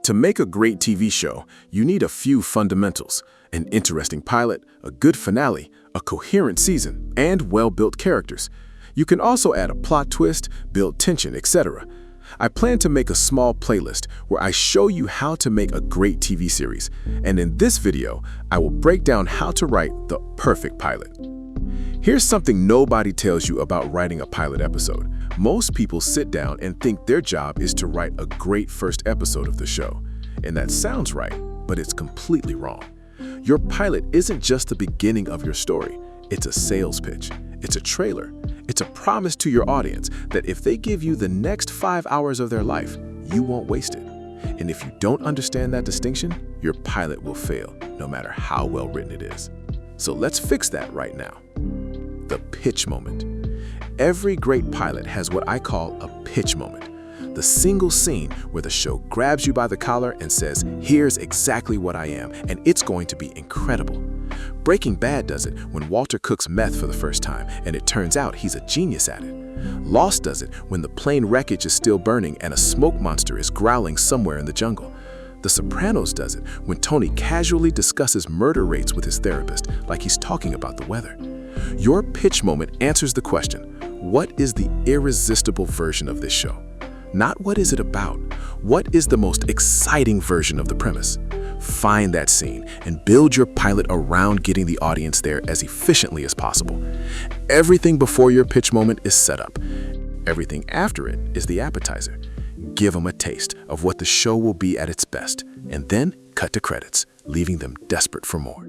To make a great TV show, you need a few fundamentals: an interesting pilot, a good finale, a coherent season, and well-built characters. You can also add a plot twist, build tension, etc. I plan to make a small playlist where I show you how to make a great TV series, and in this video, I will break down how to write the perfect pilot. Here's something nobody tells you about writing a pilot episode. Most people sit down and think their job is to write a great first episode of the show. And that sounds right, but it's completely wrong. Your pilot isn't just the beginning of your story. It's a sales pitch. It's a trailer. It's a promise to your audience that if they give you the next 5 hours of their life, you won't waste it. And if you don't understand that distinction, your pilot will fail, no matter how well written it is. So let's fix that right now. The pitch moment. Every great pilot has what I call a pitch moment. The single scene where the show grabs you by the collar and says, "Here's exactly what I am, and it's going to be incredible." Breaking Bad does it when Walter cooks meth for the first time, and it turns out he's a genius at it. Lost does it when the plane wreckage is still burning and a smoke monster is growling somewhere in the jungle. The Sopranos does it when Tony casually discusses murder rates with his therapist like he's talking about the weather. Your pitch moment answers the question, what is the irresistible version of this show? Not what is it about, what is the most exciting version of the premise? Find that scene and build your pilot around getting the audience there as efficiently as possible. Everything before your pitch moment is set up. Everything after it is the appetizer. Give them a taste of what the show will be at its best, and then cut to credits, leaving them desperate for more.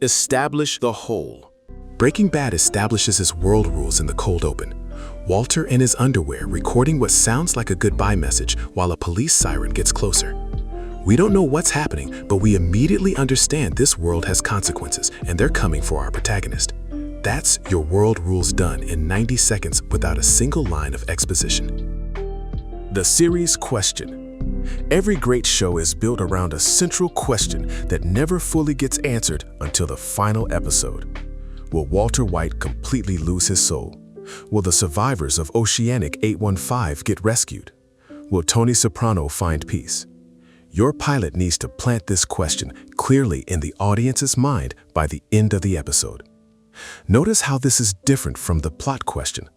Establish the whole. Breaking Bad establishes his world rules in the cold open. Walter in his underwear recording what sounds like a goodbye message while a police siren gets closer. We don't know what's happening, but we immediately understand this world has consequences, and they're coming for our protagonist. That's your world rules done in 90 seconds without a single line of exposition. The series question. Every great show is built around a central question that never fully gets answered until the final episode. Will Walter White completely lose his soul? Will the survivors of Oceanic 815 get rescued? Will Tony Soprano find peace? Your pilot needs to plant this question clearly in the audience's mind by the end of the episode. Notice how this is different from the plot question.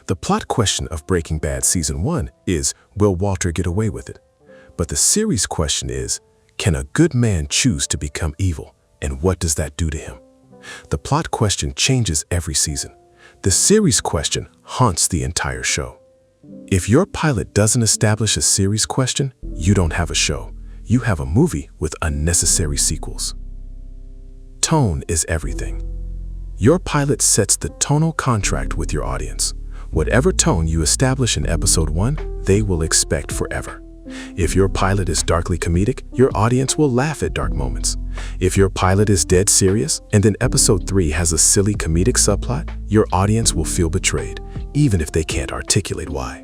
The plot question of Breaking Bad Season 1 is, will Walter get away with it? But the series question is, can a good man choose to become evil, and what does that do to him? The plot question changes every season. The series question haunts the entire show. If your pilot doesn't establish a series question, you don't have a show. You have a movie with unnecessary sequels. Tone is everything. Your pilot sets the tonal contract with your audience. Whatever tone you establish in episode 1, they will expect forever. If your pilot is darkly comedic, your audience will laugh at dark moments. If your pilot is dead serious, and then episode 3 has a silly comedic subplot, your audience will feel betrayed, even if they can't articulate why.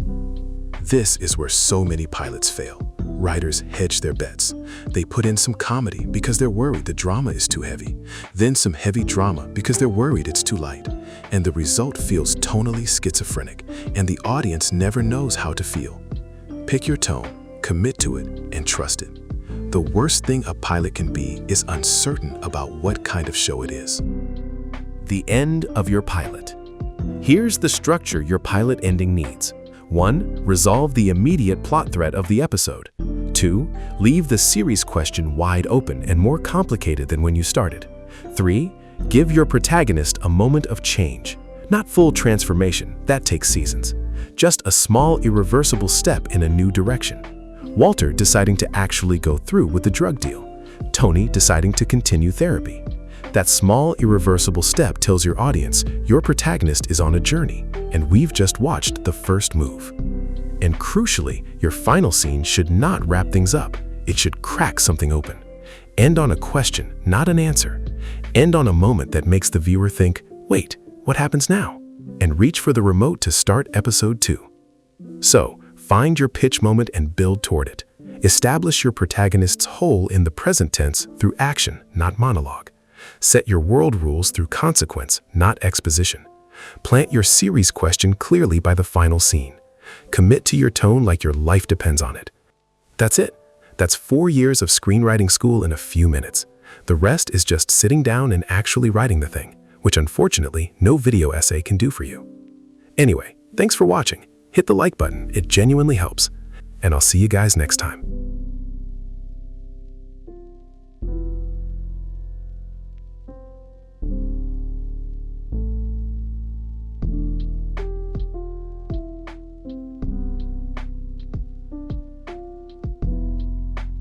This is where so many pilots fail. Writers hedge their bets. They put in some comedy because they're worried the drama is too heavy, then some heavy drama because they're worried it's too light. And the result feels tonally schizophrenic, and the audience never knows how to feel. Pick your tone, commit to it, and trust it. The worst thing a pilot can be is uncertain about what kind of show it is. The end of your pilot. Here's the structure your pilot ending needs. 1. Resolve the immediate plot thread of the episode. 2. Leave the series question wide open and more complicated than when you started. 3. Give your protagonist a moment of change. Not full transformation, that takes seasons. Just a small irreversible step in a new direction. Walter deciding to actually go through with the drug deal. Tony deciding to continue therapy. That small irreversible step tells your audience your protagonist is on a journey, and we've just watched the first move. And crucially, your final scene should not wrap things up. It should crack something open. End on a question, not an answer. End on a moment that makes the viewer think, wait, what happens now? And reach for the remote to start episode 2. So, find your pitch moment and build toward it. Establish your protagonist's whole in the present tense through action, not monologue. Set your world rules through consequence, not exposition. Plant your series question clearly by the final scene. Commit to your tone like your life depends on it. That's it. That's 4 years of screenwriting school in a few minutes. The rest is just sitting down and actually writing the thing, which unfortunately no video essay can do for you. Anyway, thanks for watching. Hit the like button, it genuinely helps. And I'll see you guys next time.